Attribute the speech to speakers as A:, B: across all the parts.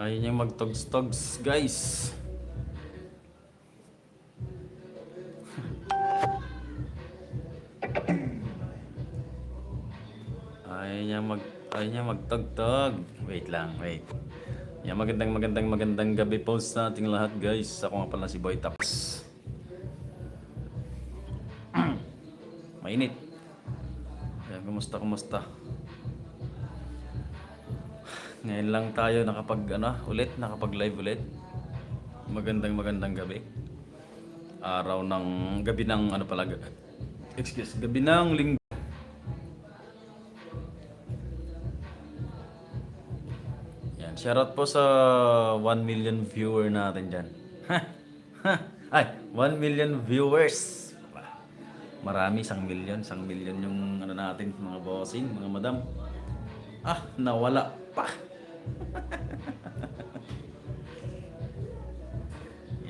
A: Ayaw niya magtogs-togs, guys. Ayaw niya magtogtog. Wait lang, wait. Yan, magandang gabi po sa ating lahat, guys. Ako nga pala si Boy Taps. Mainit. Ayan, kumusta? Ngayon lang tayo nakapag-live ulit. Magandang gabi. Gabi ng gabi ng linggo. Yan, shoutout po sa 1 million viewer natin dyan. Ay, 1 million viewers. Marami, 1 million yung natin, mga bossing, mga madam. Nawala pa.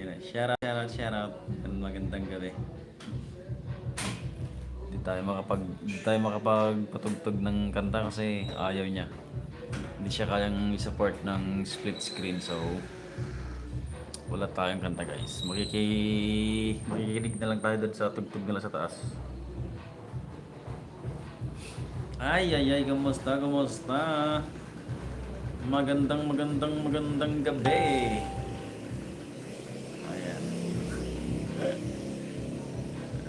A: Yan, shoutout. Magandang gabi. Hindi tayo makapagpatugtog ng kanta kasi ayaw niya. Hindi siya kayang i-support ng split screen, so wala tayong kanta, guys. Makikinig na lang tayo doon sa tugtog nila sa taas. Ay, kamusta? Magandang gabi. Ayan.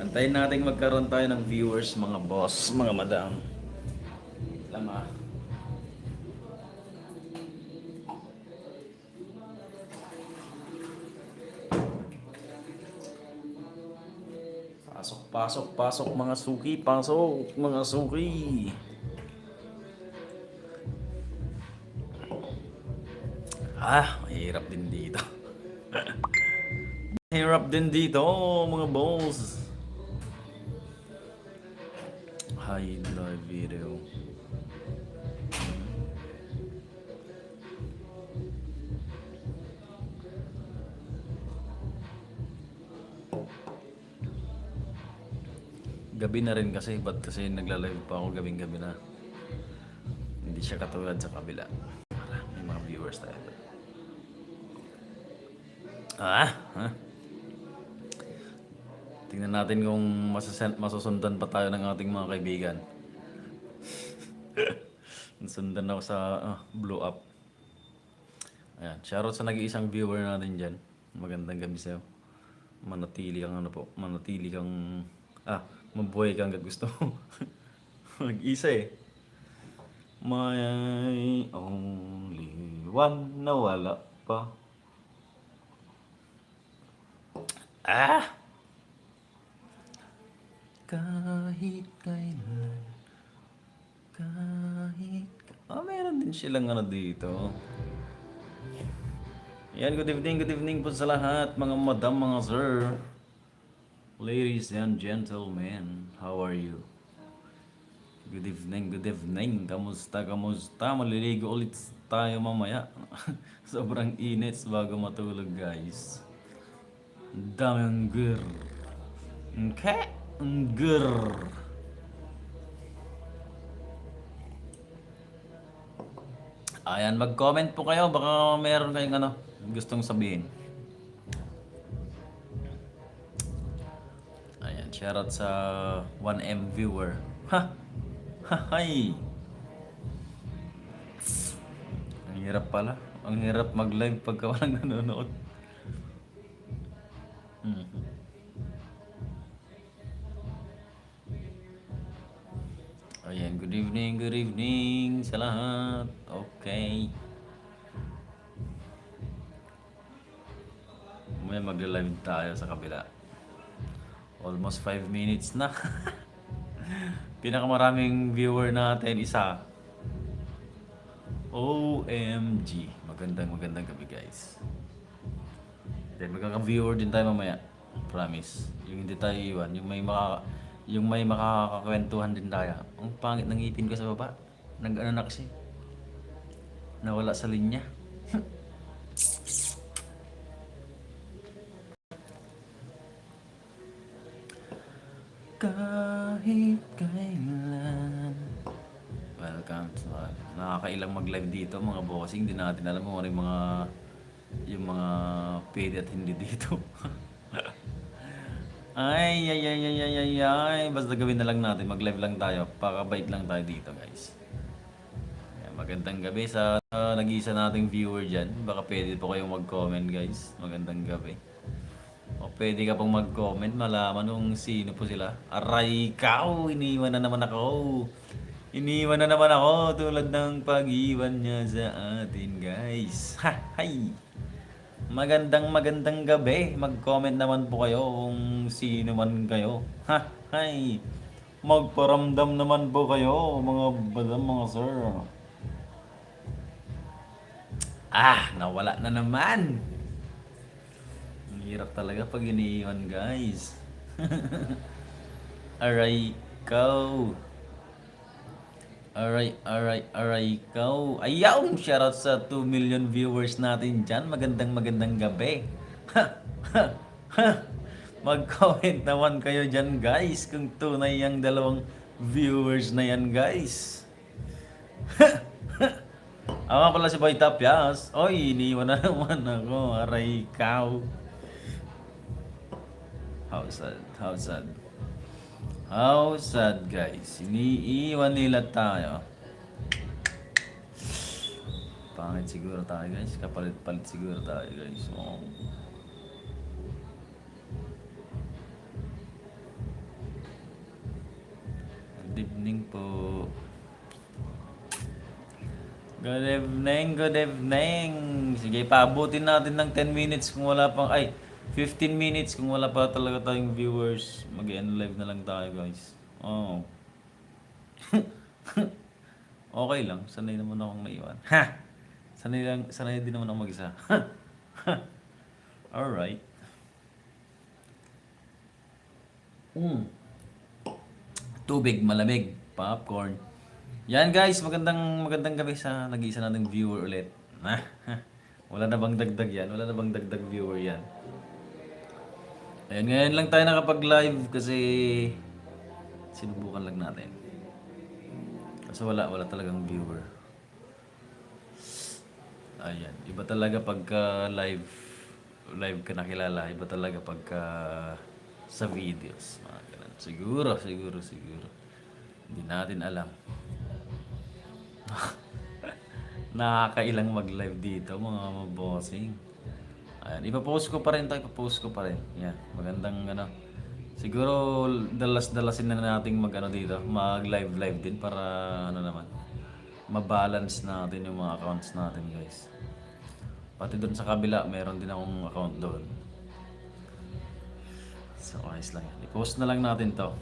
A: Antayin natin magkaroon tayo ng viewers, mga boss, mga madam. Lang Pasok mga suki, Mahirap din dito. Mahirap din dito, mga boss. Hide live video. Gabi na rin kasi, ba't kasi nagla-live pa ako gabing-gabi na. Hindi siya katulad sa kabila. May mga viewers tayo. Tingnan natin kung masusundan pa tayo ng ating mga kaibigan. Nasundan ako sa blow up. Ayan, shoutout sa nag-iisang viewer natin dyan. Magandang gabi sa'yo. Manatili kang mabuhay kang gusto mo. Mag-isa eh. My only one na wala pa. Kahit kailan, meron din silang dito. Yan, good evening po sa lahat, mga madam, mga sir. Ladies and gentlemen, how are you? Good evening. Kamusta? Maliligo ulit tayo mamaya. Sobrang init bago matulog, guys. Daming gur. Okay? Gur. Ayan, mag-comment po kayo. Baka meron kayong gustong sabihin. Ayan, shoutout sa 1M viewer. Hay! Ang hirap pala. Ang hirap mag-live pagka walang nanonood. Ayan, good evening sa lahat. Okay. May mag-live tayo sa kabila. Almost 5 minutes na. Pinakamaraming viewer natin, isa. OMG. Magandang gabi, guys. Then magkaka-viewer din tayo mamaya. Promise. Yung hindi tayo iwan. Yung may makakakwentuhan din tayo. Ang pangit ng ngipin ko sa baba. Na kasi. Nawala sa linya. Kahit kailan. Welcome to life. nakakailang mag-live dito mga bossing. Hindi natin alam kung ano yung mga pwede at hindi dito. Ay. Basta gawin na lang natin. Mag-live lang tayo. Pakabait lang tayo dito guys. Ayan, magandang gabi sa nag-iisa nating viewer dyan. Baka pwede po kayong mag-comment guys. Magandang gabi. O pwede ka pong mag-comment. Malaman kung sino po sila. Aray ikaw! Iniwan na naman ako. Iniwan na naman ako. Tulad ng pag-iwan niya sa atin guys. Ha! Hay! Magandang gabi. Mag-comment naman po kayo kung sino man kayo. Ha, hay. Magparamdam naman po kayo, mga badam, mga sir. Nawala na naman. Ang hirap talaga pag iniiwan, guys. Aray, ikaw. Aray, ikaw. Ayaw! Shoutout sa 2 million viewers natin dyan. Magandang gabi. Mag-comment naman kayo dyan, guys. Kung tunay yung dalawang viewers na yan, guys. Ako nga pala si Boy Tapyas. Oy, iniwan na naman ako. Aray, ikaw. How sad, guys. Iniiwan nila tayo. Pangit siguro tayo, guys. Kapalit-palit siguro tayo, guys. Oh. Good evening po. Good evening. Sige, paabutin natin ng 10 minutes kung wala pang... 15 minutes kung wala pa talaga tayong viewers. Mag-end live na lang tayo, guys. Oh. Okay lang. Sanay naman akong maiwan. Ha! Sanay din naman ako mag-isa. Alright. Tubig, malamig, popcorn. Yan guys, magandang gabi sa nag-iisa nating viewer ulit. Wala na bang dagdag yan? Wala na bang dagdag viewer yan? Ayan, ngayon lang tayo nakapag-live kasi sinubukan lang natin. Kasi wala talagang viewer. Ayan, iba talaga pagka live ka nakilala, iba talaga pagka sa videos. Siguro. Hindi natin alam. Nakakailang mag-live dito mga bossing. Ayan, ipapost ko pa rin. Yan, magandang siguro dalasin na nating dito, mag-live din para naman, mabalance natin yung mga accounts natin, guys. Pati doon sa kabila, meron din akong account doon. So, ayos lang yan. I-post na lang natin to.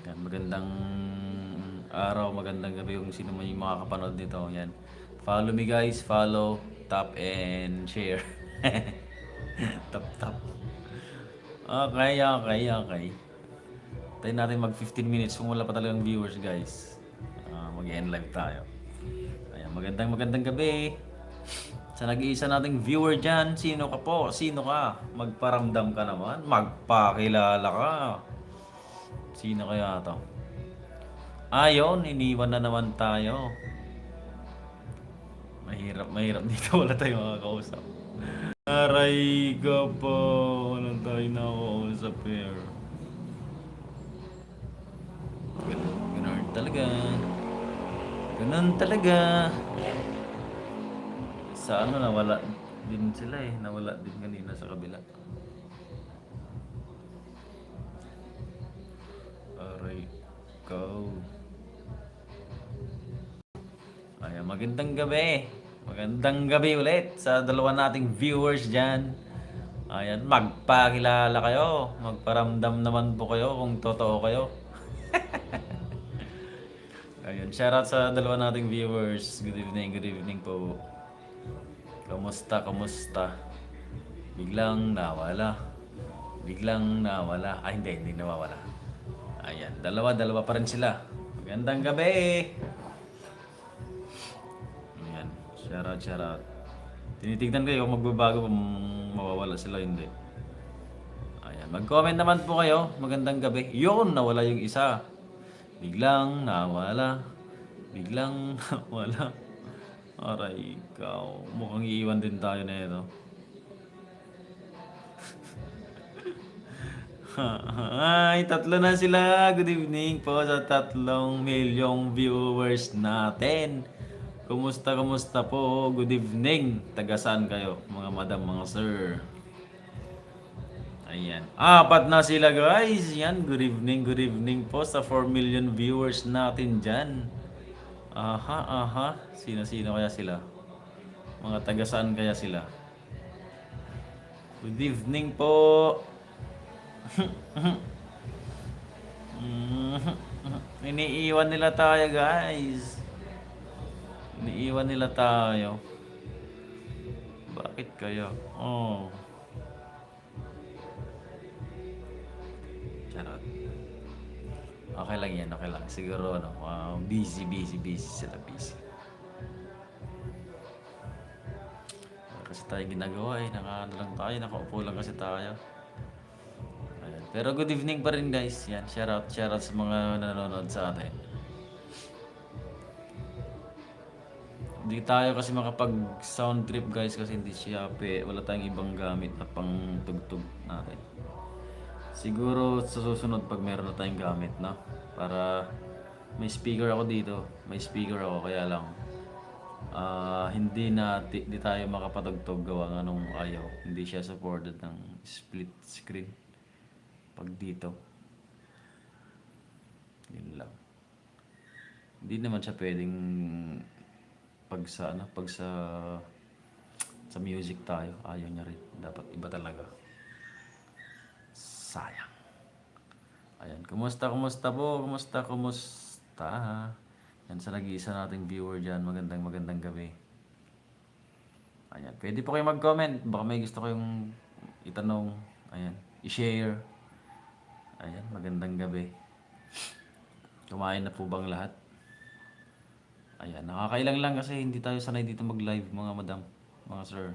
A: Yan, magandang araw, magandang gabi kung sino man yung makakapanood nito. Yan. Follow me guys, follow, tap and share. tap. Okay. Tayo natin mag 15 minutes kung wala pa talagang viewers, guys. Mag-end live tayo. Ayan, magandang gabi. Sa nag-iisa nating viewer dyan, sino ka po? Sino ka? Magparamdam ka naman. Magpakilala ka. Sino kaya to? Ayun, iniwan na naman tayo. Mahirap dito. Wala tayong makakausap. Aray ka po. Wala tayong nakakausap here. Ganun talaga. Sa nawala din sila eh. Nawala din kanina sa kabila. Aray ko. Ayan, magandang gabi ulit sa dalawa nating viewers dyan. Ayan, magpakilala kayo. Magparamdam naman po kayo kung totoo kayo. Ayan, shoutout sa dalawa nating viewers. Good evening po. Kamusta? Biglang nawala. Hindi nawawala. Ayan, dalawa pa rin sila. Magandang gabi. Ayan, shoutout. Tinitignan kayo kung magbabago, mawawala sila, hindi. Ayan, mag-comment naman po kayo. Magandang gabi. Yun, nawala yung isa. Biglang nawala. Biglang wala. Aray, ikaw. Mukhang iiwan din tayo na ito. Ay, tatlo na sila. Good evening po sa 3 milyong viewers natin. Kumusta po? Good evening. Taga saan kayo? Mga madam, mga sir. Ayan. Apat na sila guys. Yan. Good evening po sa 4 million viewers natin dyan. Aha. Sino kaya sila? Mga taga saan kaya sila? Good evening po. Iniiwan nila tayo guys. Iniiwan nila tayo. Bakit kaya? Oh. Charot. Okay lang yan, okay lang. Siguro ano, busy sila, busy. Wala kasi tayo ginagawa eh, nakaano lang tayo, nakaupo lang kasi tayo. Ayan. Pero good evening pa rin guys, yan, shout out sa mga nanonood sa atin. Hindi tayo kasi makapag sound trip guys kasi hindi siya wala tayong ibang gamit na pang tugtog natin. Siguro sa susunod pag meron na tayong gamit, no? Para may speaker ako dito. May speaker ako kaya lang hindi tayo makapatugtog gawa nga nung ayaw. Hindi siya supported ng split screen pag dito. Yun lang. Hindi naman siya pwedeng pag sa music tayo. Ayaw niya rin. Dapat iba talaga. Sayang. Ayan, kumusta po? Kumusta? Yan sa nag-iisa nating viewer dyan. Magandang gabi. Ayan, pwede po kayo mag-comment. Baka may gusto kayong itanong. Ayan, i-share. Ayan, magandang gabi. Kumain na po bang lahat? Ayan, nakakailang lang kasi hindi tayo sanay dito mag-live mga madam, mga sir.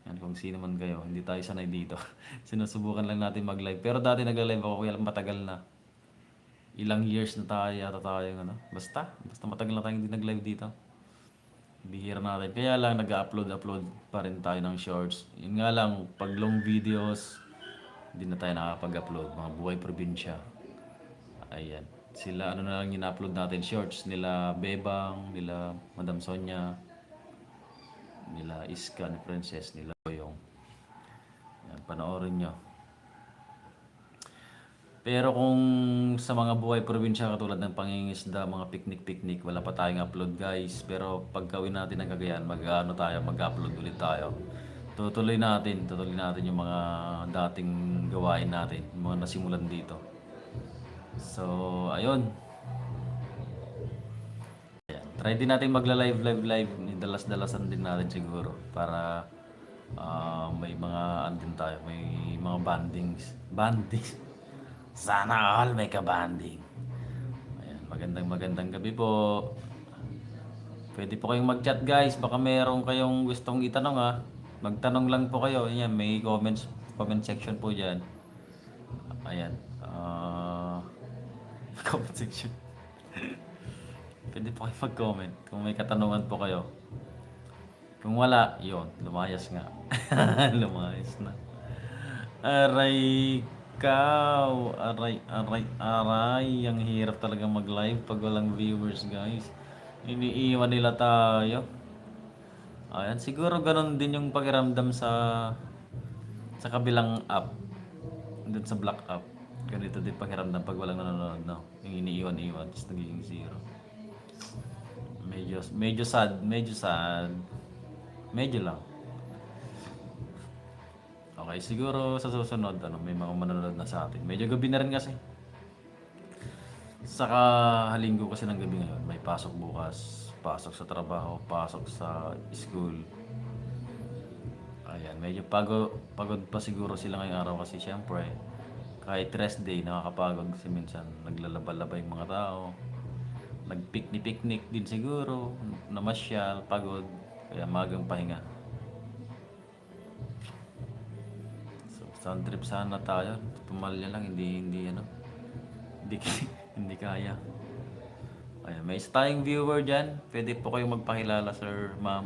A: Yan, kung sino man kayo, hindi tayo sanay dito. Sinusubukan lang natin mag-live. Pero dati nag-live ako, kaya matagal na. Ilang years na tayo yata tayo, ano. Basta matagal na tayong hindi nag-live dito. Bihira natin. Kaya lang nag-upload pa rin tayo ng shorts. Yun nga lang, pag long videos, hindi na tayo nakapag-upload. Mga buhay probinsya. Ayan. Sila, ano na lang yung upload natin, shorts. Nila Bebang, nila Madam Sonia, nila Iska, ni Princess, nila Boyong. Yan, panoorin nyo. Pero kung sa mga buhay probinsya katulad ng pangingisda, mga picnic, wala pa tayong upload guys. Pero pag gawin natin ang Cagayan, mag-upload ulit tayo. Tutuloy natin yung mga dating gawain natin, yung mga nasimulan dito. So, ayun. Ayan. Try din natin magla-live. Dalas-dalasan din natin siguro para may mga andin tayo, may mga bandings. Sana all may kabanding. Ayan, magandang gabi po. Pwede po kayong mag-chat guys, baka meron kayong gustong itanong ha. Magtanong lang po kayo. Ayan, may comment section po diyan. Ayan. Comment section. Pwede po kayo mag-comment kung may katanungan po kayo. Kung wala, yun, lumayas nga. Lumayas na. Aray ikaw. Aray. Ang hirap talaga mag-live pag walang viewers, guys. Iniiwan nila tayo. Ayan, siguro ganun din yung pakiramdam sa kabilang app. Doon sa black app. Ganito din pakiramdam pag walang nanonood, no? Yung iniiwan-iwan, just nagiging zero. Medyo sad. Medyo lang. Okay, siguro sa susunod, may mga manonood na sa atin. Medyo gabi na rin kasi. Saka halinggo kasi ng gabi ngayon. May pasok bukas, pasok sa trabaho, pasok sa school. Ayan, medyo pagod pa siguro sila ngayong araw kasi syempre, kahit rest day, nakakapagod kasi minsan naglalaba-laba yung mga tao. Nag-picnic din siguro, namasyal, pagod, kaya magang pahinga. So, sound trip sana tayo, pumalya lang, hindi kaya. Ayan, may isa tayong viewer dyan. Pwede po kayong magpakilala, sir, ma'am.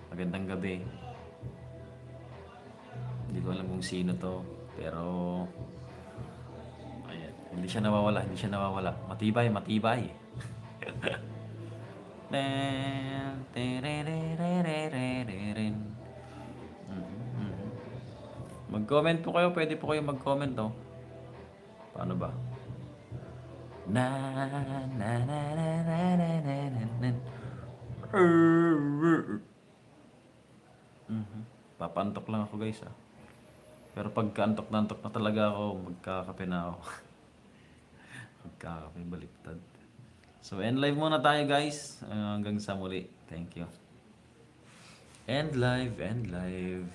A: Magandang gabi. Hindi ko alam kung sino to. Pero, ayan. Hindi siya nawawala, hindi siya nawawala. Matibay, matibay. Ten, tererererereren. Mhm. Mag-comment po kayo, pwede po kayo mag-comment, oh. Paano ba? Na na na na na na na na na. Mhm. Papantok lang ako guys ah. Pero pagka antok na talaga ako, magkakape na ako. Magkakape baliktad. So end live muna tayo guys. Hanggang sa muli. Thank you. End live, end live.